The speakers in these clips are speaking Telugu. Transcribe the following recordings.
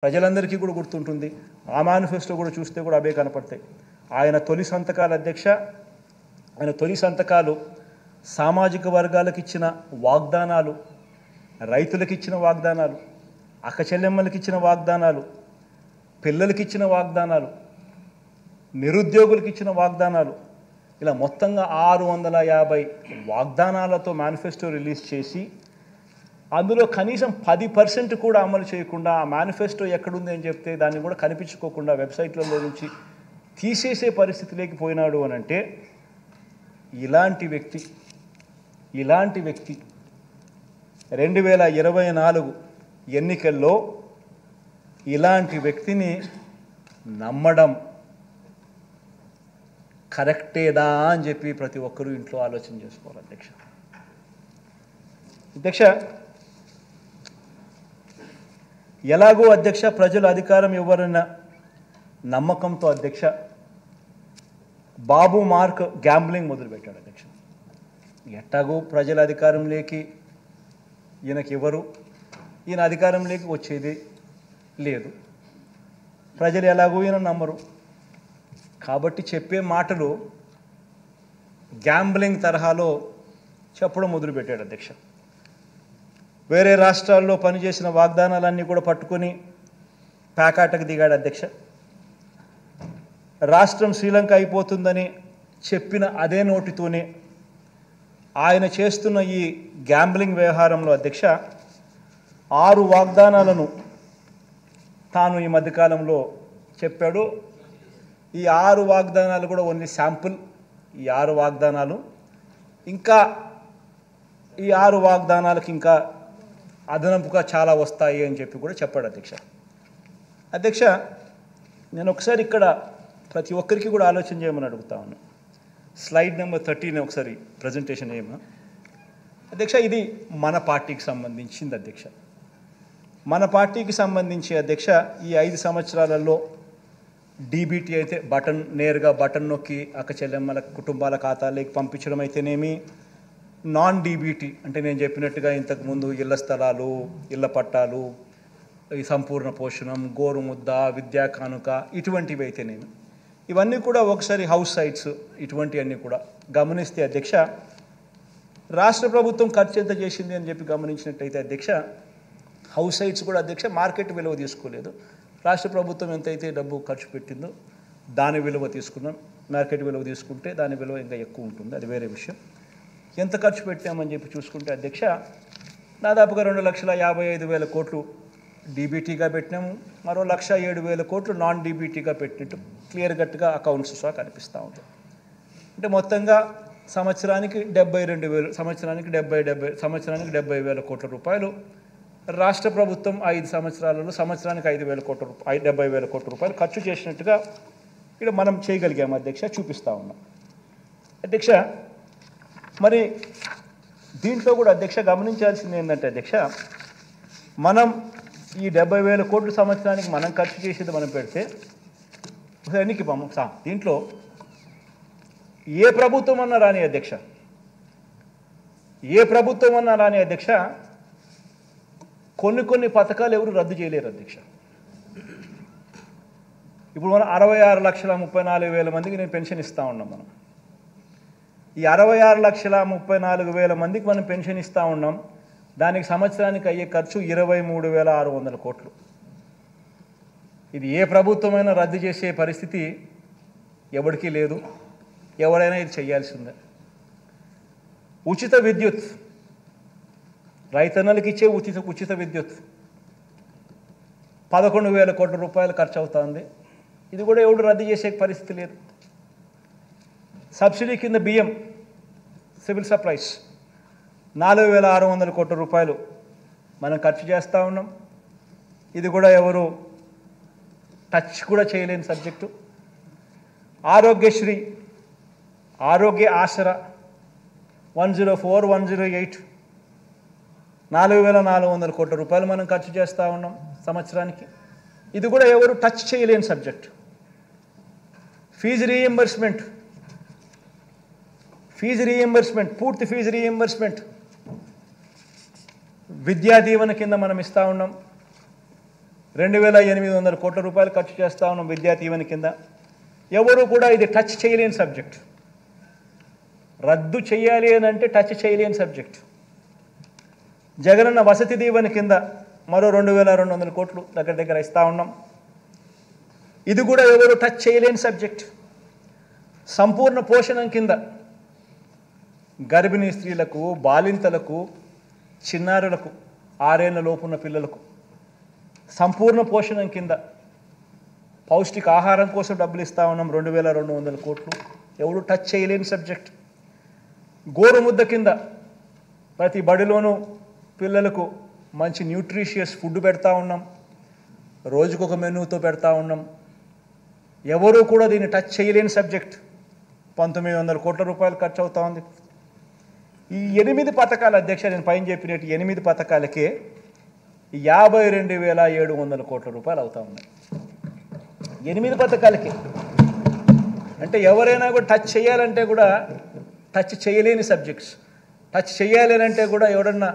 ప్రజలందరికీ కూడా గుర్తుంటుంది. ఆ మేనిఫెస్టో కూడా చూస్తే కూడా అవే కనపడతాయి. ఆయన తొలి సంతకాలు అధ్యక్ష, ఆయన తొలి సంతకాలు సామాజిక వర్గాలకు ఇచ్చిన వాగ్దానాలు, రైతులకు ఇచ్చిన వాగ్దానాలు, అక్క చెల్లెమ్మలకు ఇచ్చిన వాగ్దానాలు, పిల్లలకి ఇచ్చిన వాగ్దానాలు, నిరుద్యోగులకు ఇచ్చిన వాగ్దానాలు, ఇలా మొత్తంగా 650 వాగ్దానాలతో మేనిఫెస్టో రిలీజ్ చేసి అందులో కనీసం 10% కూడా అమలు చేయకుండా ఆ మేనిఫెస్టో ఎక్కడుంది అని చెప్తే దాన్ని కూడా కనిపించుకోకుండా వెబ్సైట్లలో నుంచి తీసేసే పరిస్థితిలోకి పోయినాడు అని అంటే ఇలాంటి వ్యక్తి 2024 ఎన్నికల్లో ఇలాంటి వ్యక్తిని నమ్మడం కరెక్టేదా అని చెప్పి ప్రతి ఒక్కరూ ఇంట్లో ఆలోచన చేసుకోవాలి అధ్యక్ష. ఎలాగో అధ్యక్ష ప్రజలు అధికారం ఇవ్వరన్న నమ్మకంతో అధ్యక్ష బాబు మార్క్ గ్యాంబ్లింగ్ మొదలుపెట్టాడు అధ్యక్ష. ఎట్టాగో ప్రజల అధికారంలోకి ఈయనకి ఇవ్వరు, ఈయన అధికారంలోకి వచ్చేది లేదు, ప్రజలు ఎలాగో ఈయన నమ్మరు కాబట్టి చెప్పే మాటలు గ్యాంబ్లింగ్ తరహాలో చెప్పడం మొదలుపెట్టాడు అధ్యక్ష. వేరే రాష్ట్రాల్లో పనిచేసిన వాగ్దానాలన్నీ కూడా పట్టుకొని ప్యాకాటకు దిగాడు అధ్యక్ష. రాష్ట్రం శ్రీలంక అయిపోతుందని చెప్పిన అదే నోటితోనే ఆయన చేస్తున్న ఈ గ్యాంబ్లింగ్ వ్యవహారంలో అధ్యక్ష 6 వాగ్దానాలను తాను ఈ మధ్యకాలంలో చెప్పాడు. ఈ 6 వాగ్దానాలు కూడా ఓన్లీ శాంపుల్. ఈ 6 వాగ్దానాలు ఇంకా ఈ 6 వాగ్దానాలకు ఇంకా అదనపుగా చాలా వస్తాయి అని చెప్పి కూడా చెప్పాడు అధ్యక్ష. నేను ఒకసారి ఇక్కడ ప్రతి ఒక్కరికి కూడా ఆలోచన చేయమని అడుగుతా ఉన్నాను. స్లైడ్ నెంబర్ 13 ఒకసారి ప్రజెంటేషన్ చేయమా అధ్యక్ష. ఇది మన పార్టీకి సంబంధించింది అధ్యక్ష. మన పార్టీకి సంబంధించి అధ్యక్ష ఈ 5 సంవత్సరాలలో డీబీటీ అయితే నేరుగా బటన్ నొక్కి అక్క చెల్లెమ్మల కుటుంబాల ఖాతాలోకి పంపించడం అయితేనేమి, నాన్ డీబీటీ అంటే నేను చెప్పినట్టుగా ఇంతకుముందు ఇళ్ల స్థలాలు, ఇళ్ల పట్టాలు, ఈ సంపూర్ణ పోషణం, గోరుముద్ద, విద్యా కానుక ఇటువంటివి అయితేనేమి, ఇవన్నీ కూడా ఒకసారి హౌస్ సైట్స్ ఇటువంటివన్నీ కూడా గమనిస్తే అధ్యక్ష రాష్ట్ర ప్రభుత్వం ఖర్చు ఎంత చేసింది అని చెప్పి గమనించినట్టయితే అధ్యక్ష హౌస్ సైట్స్ కూడా అధ్యక్ష మార్కెట్ విలువ తీసుకోలేదు. రాష్ట్ర ప్రభుత్వం ఎంతైతే డబ్బు ఖర్చు పెట్టిందో దాని విలువ తీసుకున్నాం. మార్కెట్ విలువ తీసుకుంటే దాని విలువ ఇంకా ఎక్కువ ఉంటుంది, అది వేరే విషయం. ఎంత ఖర్చు పెట్టామని చెప్పి చూసుకుంటే అధ్యక్ష దాదాపుగా 2,55,000 కోట్లు డీబీటీగా పెట్టినాము, మరో 1,07,000 కోట్లు నాన్ డీబీటీగా పెట్టినట్టు క్లియర్ కట్గా అకౌంట్స్ సహా కనిపిస్తూ ఉంటుంది. అంటే మొత్తంగా సంవత్సరానికి 72,000, సంవత్సరానికి 70,000 కోట్ల రూపాయలు రాష్ట్ర ప్రభుత్వం 5 సంవత్సరాలలో సంవత్సరానికి 70,000 కోట్ల రూపాయలు ఖర్చు చేసినట్టుగా ఇక్కడ మనం చేయగలిగాము అధ్యక్ష, చూపిస్తూ ఉన్నాం అధ్యక్ష. మరి దీంట్లో కూడా అధ్యక్ష గమనించాల్సింది ఏంటంటే అధ్యక్ష మనం ఈ 70,000 కోట్ల సంవత్సరానికి మనం ఖర్చు చేసేది మనం పెడితే ఎన్నికి దీంట్లో ఏ ప్రభుత్వం అన్నా రాని అధ్యక్ష, ఏ ప్రభుత్వం అన్నా రాని అధ్యక్ష కొన్ని పథకాలు ఎవరు రద్దు చేయలేరు అధ్యక్ష. ఇప్పుడు మనం 66,34,000 మందికి నేను పెన్షన్ ఇస్తూ ఉన్నాం. మనం ఈ 66,34,000 మందికి మనం పెన్షన్ ఇస్తూ ఉన్నాం. దానికి సంవత్సరానికి అయ్యే ఖర్చు 23,600 కోట్లు. ఇది ఏ ప్రభుత్వమైనా రద్దు చేసే పరిస్థితి ఎవరికీ లేదు, ఎవరైనా ఇది చేయాల్సిందే. ఉచిత విద్యుత్, రైతన్నలకు ఇచ్చే ఉచిత విద్యుత్ 11,000 కోట్ల రూపాయలు ఖర్చు అవుతుంది. ఇది కూడా ఎవడు రద్దు చేసే పరిస్థితి లేదు. సబ్సిడీ కింద బియ్యం, సివిల్ సప్లైస్ 4,600 కోట్ల రూపాయలు మనం ఖర్చు చేస్తూ ఉన్నాం. ఇది కూడా ఎవరు టచ్ కూడా చేయలేని సబ్జెక్టు. ఆరోగ్యశ్రీ, ఆరోగ్య ఆసరా 104, 108 4,400 కోట్ల రూపాయలు మనం ఖర్చు చేస్తూ ఉన్నాం సంవత్సరానికి. ఇది కూడా ఎవరు టచ్ చేయలేని సబ్జెక్ట్. ఫీజు రీఎంబర్స్మెంట్, పూర్తి ఫీజు రీఎంబర్స్మెంట్ విద్యా దీవెన కింద మనం ఇస్తూ ఉన్నాం. 2800 కోట్ల రూపాయలు ఖర్చు చేస్తా ఉన్నాం విద్యా దీవెన కింద. ఎవరు కూడా ఇది టచ్ చేయలేని సబ్జెక్ట్. రద్దు చేయాలి అని అంటే టచ్ చేయలేని సబ్జెక్ట్. జగనన్న వసతి దీవెన కింద మరో 2200 కోట్లు దగ్గర ఇస్తూ ఉన్నాం. ఇది కూడా ఎవరు టచ్ చేయలేని సబ్జెక్ట్. సంపూర్ణ పోషణం కింద గర్భిణీ స్త్రీలకు, బాలింతలకు, చిన్నారులకు, 6 ఏళ్ల లోపున్న పిల్లలకు సంపూర్ణ పోషణం కింద పౌష్టిక ఆహారం కోసం డబ్బులు ఇస్తూ ఉన్నాం 2200 కోట్లు. ఎవరు టచ్ చేయలేని సబ్జెక్ట్. గోరుముద్ద కింద ప్రతి బడిలోనూ పిల్లలకు మంచి న్యూట్రిషియస్ ఫుడ్ పెడతా ఉన్నాం. రోజుకొక మెనూతో పెడతా ఉన్నాం. ఎవరు కూడా దీన్ని టచ్ చేయలేని సబ్జెక్ట్. 1900 కోట్ల రూపాయలు ఖర్చు అవుతా ఉంది. ఈ 8 పథకాల అధ్యక్ష, నేను పైన చెప్పినట్టు 8 పథకాలకే 52,700 కోట్ల రూపాయలు అవుతా ఉన్నాయి. 8 పథకాలకి. అంటే ఎవరైనా కూడా టచ్ చేయాలంటే కూడా టచ్ చేయలేని సబ్జెక్ట్స్. టచ్ చేయాలి అంటే కూడా ఎవడన్నా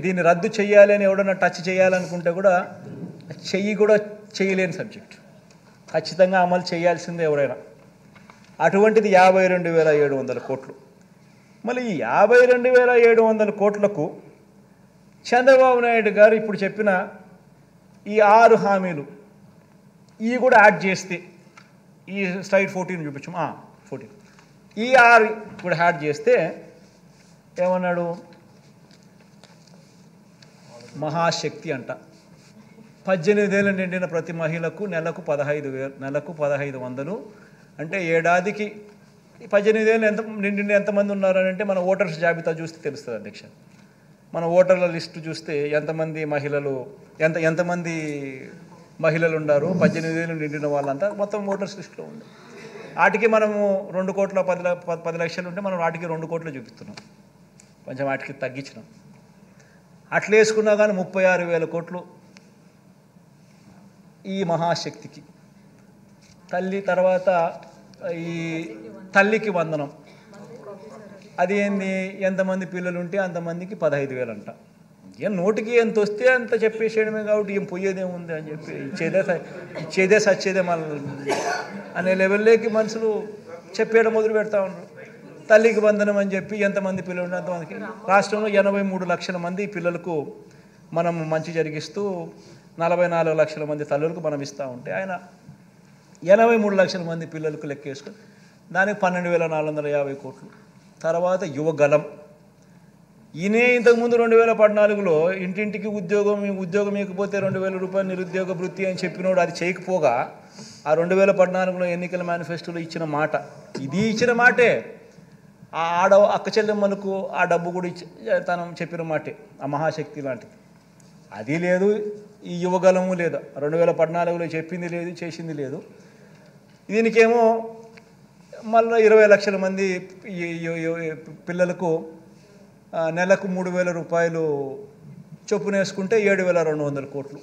దీన్ని రద్దు చేయాలి అని ఎవడన్నా టచ్ చేయాలనుకుంటే కూడా చెయ్యి కూడా చేయలేని సబ్జెక్ట్. ఖచ్చితంగా అమలు చేయాల్సిందే ఎవరైనా. అటువంటిది 52,700 కోట్లు. మళ్ళీ ఈ 52,700 కోట్లకు చంద్రబాబు నాయుడు గారు ఇప్పుడు చెప్పిన ఈ 6 హామీలు ఇవి కూడా యాడ్ చేస్తే, ఈ స్లైడ్ 14 చూపించాం, 14, ఈ 6 కూడా యాడ్ చేస్తే ఏమన్నాడు? మహాశక్తి అంట. 18 ఏళ్ళు నిండిన ప్రతి మహిళకు నెలకు 1500, అంటే ఏడాదికి 18 ఏళ్ళు నిండిన ఎంతమంది ఉన్నారని అంటే మన ఓటర్స్ జాబితా చూస్తే తెలుస్తుంది అధ్యక్ష. మన ఓటర్ల లిస్టు చూస్తే ఎంతమంది మహిళలు ఉన్నారు, 18 ఏళ్ళు నిండిన వాళ్ళంతా మొత్తం ఓటర్స్ లిస్టులో ఉంది. వాటికి మనము 2,10 లక్షలు ఉంటే మనం వాటికి 2 కోట్లు చూపిస్తున్నాం. కొంచెం వాటికి తగ్గించినాం. అట్లా వేసుకున్నా కానీ 36,000 కోట్లు ఈ మహాశక్తికి. తల్లి తర్వాత ఈ తల్లికి వందనం. అది ఏంది? ఎంతమంది పిల్లలు ఉంటే అంతమందికి 15,000 అంట. ఏం నోటికి ఎంత వస్తే అంత చెప్పేసేయడమే కాబట్టి ఏం పోయేదేముంది అని చెప్పి ఇచ్చేదే సచ్చేదే మళ్ళీ అనే లెవెల్లోకి మనుషులు చెప్పేయడం మొదలు పెడతా ఉన్నారు. తల్లికి వందనం అని చెప్పి ఎంతమంది పిల్లలు ఉంటే అంతమందికి. రాష్ట్రంలో 83 లక్షల మంది పిల్లలకు మనం మంచి జరిగిస్తూ 44 లక్షల మంది తల్లులకు మనం ఇస్తూ ఉంటే ఆయన 83 లక్షల మంది పిల్లలకు లెక్కేసుకొని దానికి 12,450 కోట్లు. తర్వాత యువగలం. ఈయనే ఇంతకుముందు 2014లో ఇంటింటికి ఉద్యోగం ఇవ్వకపోతే 2,000 రూపాయలు నిరుద్యోగ వృత్తి అని చెప్పినోడు అది చేయకపోగా ఆ 2014లో ఎన్నికల మేనిఫెస్టోలో ఇచ్చిన మాట, ఇది ఇచ్చిన మాటే. అక్క చెల్లెమ్మలకు ఆ డబ్బు కూడా తను చెప్పిన మాటే. ఆ మహాశక్తి లాంటిది అది లేదు, ఈ యువగలము లేదు. 2014లో చెప్పింది లేదు, చేసింది లేదు. దీనికేమో మళ్ళీ 20 లక్షల మంది పిల్లలకు నెలకు 3,000 రూపాయలు చొప్పున వేసుకుంటే 7,200 కోట్లు.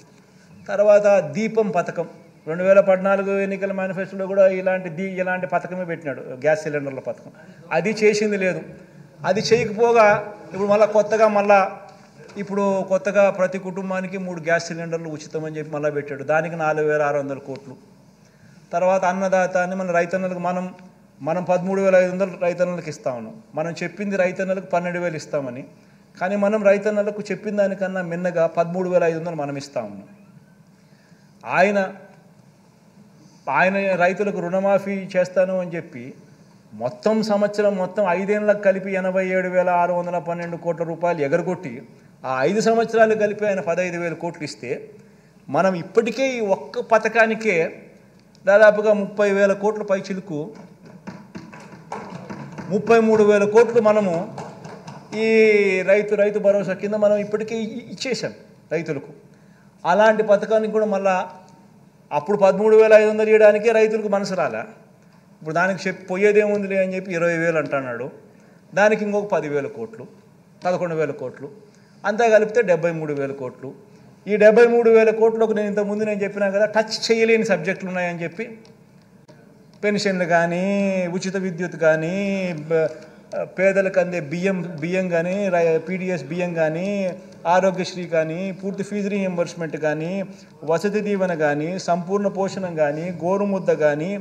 తర్వాత దీపం పథకం. 2014 ఎన్నికల మేనిఫెస్టోలో కూడా ఇలాంటి పథకమే పెట్టినాడు, గ్యాస్ సిలిండర్ల పథకం. అది చేసింది లేదు. అది చేయకపోగా ఇప్పుడు కొత్తగా ప్రతి కుటుంబానికి 3 గ్యాస్ సిలిండర్లు ఉచితమని చెప్పి మళ్ళీ పెట్టాడు. దానికి 4,600 కోట్లు. తర్వాత అన్నదాత అని మన రైతన్నలకు మనం 13,500 రైతన్నలకు ఇస్తా ఉన్నాం. మనం చెప్పింది రైతన్నలకు 12,000 ఇస్తామని, కానీ మనం రైతన్నలకు చెప్పిన దానికన్నా మిన్నగా 13,500 మనం ఇస్తా ఉన్నాం. ఆయన రైతులకు రుణమాఫీ చేస్తాను అని చెప్పి మొత్తం 5 ఏళ్ళకు కలిపి 87,612 కోట్ల రూపాయలు ఎగరగొట్టి ఆ 5 సంవత్సరాలు కలిపి ఆయన 15,000 కోట్లు ఇస్తే మనం ఇప్పటికే ఈ ఒక్క పథకానికే దాదాపుగా 30,000 కోట్ల పైచిలుకు 33,000 కోట్లు మనము ఈ రైతు భరోసా కింద మనం ఇప్పటికే ఇచ్చేసాం రైతులకు. అలాంటి పథకానికి కూడా మళ్ళా అప్పుడు 13,500 ఇవ్వడానికే రైతులకు మనసు రాలే. ఇప్పుడు దానికి పోయేదేముందిలే అని చెప్పి 20,000 అంటున్నాడు. దానికి ఇంకొక 10,000 కోట్లు, 11,000 కోట్లు, అంతా కలిపితే 73,000 కోట్లు. ఈ 73,000 కోట్లకు నేను ఇంతకుముందు చెప్పినా కదా టచ్ చేయలేని సబ్జెక్టులు ఉన్నాయని చెప్పి, పెన్షన్లు కానీ, ఉచిత విద్యుత్ కానీ, పేదలకు అందే బియ్యం కానీ, పీడిఎస్ బియ్యం కానీ, ఆరోగ్యశ్రీ కానీ, పూర్తి ఫీజు రీఎంబర్స్మెంట్ కానీ, వసతి దీవెన కానీ, సంపూర్ణ పోషణం కానీ, గోరుముద్ద కానీ,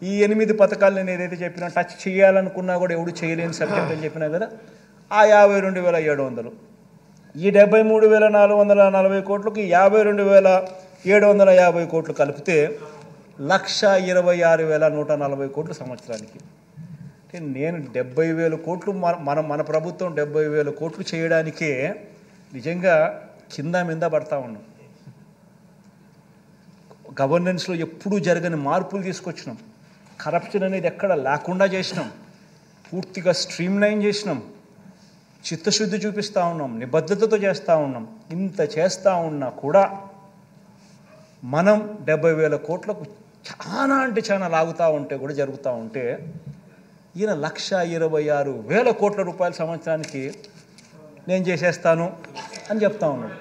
ఈ 8 పథకాలు నేను ఏదైతే చెప్పినా టచ్ చేయాలనుకున్నా కూడా ఎవడు చేయలేని సబ్జెక్ట్ అని చెప్పినా కదా, ఆ 52,700, ఈ 73,440 కోట్లకి 52,750 కోట్లు కలిపితే 1,26,140 కోట్లు సంవత్సరానికి. అంటే నేను 70,000 కోట్లు మన ప్రభుత్వం 70,000 కోట్లు చేయడానికే నిజంగా కింద మీద పడతా ఉన్నాం. గవర్నెన్స్లో ఎప్పుడూ జరగని మార్పులు తీసుకొచ్చినాం. కరప్షన్ అనేది ఎక్కడ లేకుండా చేసినాం. పూర్తిగా స్ట్రీమ్లైన్ చేసినాం. చిత్తశుద్ధి చూపిస్తూ ఉన్నాం. నిబద్ధతతో చేస్తూ ఉన్నాం. ఇంత చేస్తూ ఉన్నా కూడా మనం 70,000 కోట్లకు చాలా అంటే చాలా లాగుతూ ఉంటే కూడా జరుగుతూ ఉంటే ఈయన 1,26,000 కోట్ల రూపాయల సంవత్సరానికి నేను చేసేస్తాను అని చెప్తా ఉన్నాడు.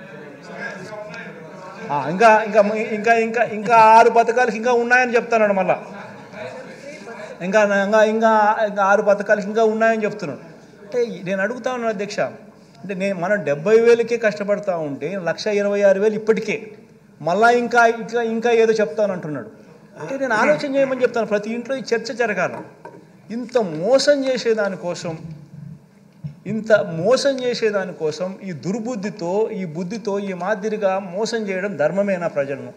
ఇంకా ఇంకా ఇంకా ఇంకా ఇంకా 6 పథకాలకి ఇంకా ఉన్నాయని చెప్తున్నాడు. మళ్ళా ఇంకా ఇంకా ఇంకా ఇంకా 6 పథకాలకి ఇంకా ఉన్నాయని చెప్తున్నాడు. అంటే నేను అడుగుతా ఉన్నాను అధ్యక్ష, అంటే మనం 70,000కే కష్టపడతా ఉంటే 1,26,000 ఇప్పటికే మళ్ళా ఇంకా ఇంకా ఇంకా ఏదో చెప్తానంటున్నాడు. అంటే నేను ఆలోచన చేయమని చెప్తాను. ప్రతి ఇంట్లో ఈ చర్చ జరగాలి. ఇంత మోసం చేసేదానికోసం ఈ దుర్బుద్ధితో ఈ బుద్ధితో ఈ మాదిరిగా మోసం చేయడం ధర్మమేనా? ప్రజలను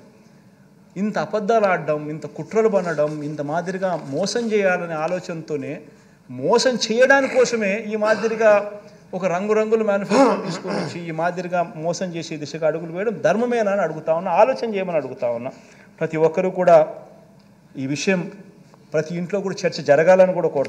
ఇంత అబద్ధాలు ఆడడం, ఇంత కుట్రలు పనడం, ఇంత మాదిరిగా మోసం చేయాలనే ఆలోచనతోనే మోసం చేయడానికోసమే ఈ మాదిరిగా ఒక రంగురంగుల మేనిఫెస్టో తీసుకొని వచ్చి ఈ మాదిరిగా మోసం చేసే దిశగా అడుగులు వేయడం ధర్మమేనా అని అడుగుతా ఉన్నా. ఆలోచన చేయమని అడుగుతా ఉన్నా. ప్రతి ఒక్కరూ కూడా ఈ విషయం ప్రతి ఇంట్లో కూడా చర్చ జరగాలని కూడా కోరుతాను.